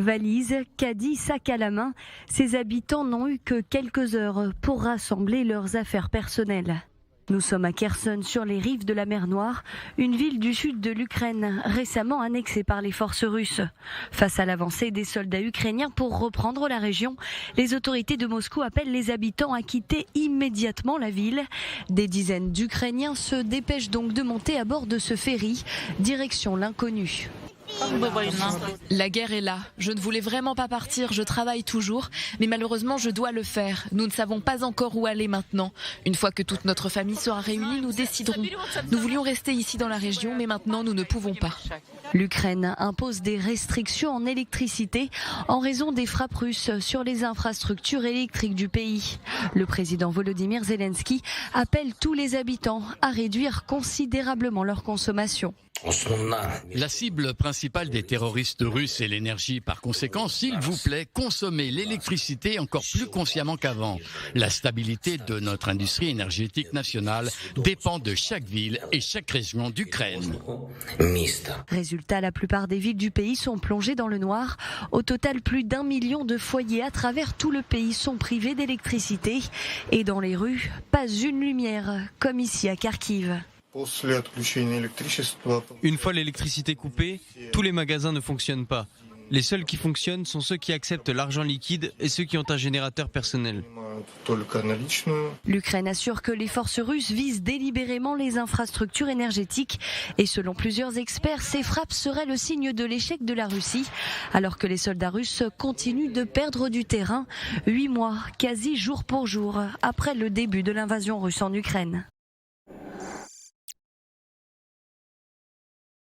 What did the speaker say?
Valises, caddie, sac à la main, ces habitants n'ont eu que quelques heures pour rassembler leurs affaires personnelles. Nous sommes à Kherson, sur les rives de la mer Noire, une ville du sud de l'Ukraine, récemment annexée par les forces russes. Face à l'avancée des soldats ukrainiens pour reprendre la région, les autorités de Moscou appellent les habitants à quitter immédiatement la ville. Des dizaines d'Ukrainiens se dépêchent donc de monter à bord de ce ferry, direction l'inconnu. La guerre est là. Je ne voulais vraiment pas partir, je travaille toujours, mais malheureusement je dois le faire. Nous ne savons pas encore où aller maintenant. Une fois que toute notre famille sera réunie, nous déciderons. Nous voulions rester ici dans la région, mais maintenant nous ne pouvons pas. L'Ukraine impose des restrictions en électricité en raison des frappes russes sur les infrastructures électriques du pays. Le président Volodymyr Zelensky appelle tous les habitants à réduire considérablement leur consommation. La cible principale des terroristes russes est l'énergie. Par conséquent, s'il vous plaît, consommez l'électricité encore plus consciemment qu'avant. La stabilité de notre industrie énergétique nationale dépend de chaque ville et chaque région d'Ukraine. Résultat, la plupart des villes du pays sont plongées dans le noir. Au total, plus d'1 million de foyers à travers tout le pays sont privés d'électricité. Et dans les rues, pas une lumière, comme ici à Kharkiv. Une fois l'électricité coupée, tous les magasins ne fonctionnent pas. Les seuls qui fonctionnent sont ceux qui acceptent l'argent liquide et ceux qui ont un générateur personnel. L'Ukraine assure que les forces russes visent délibérément les infrastructures énergétiques et selon plusieurs experts, ces frappes seraient le signe de l'échec de la Russie, alors que les soldats russes continuent de perdre du terrain 8 mois, quasi jour pour jour, après le début de l'invasion russe en Ukraine.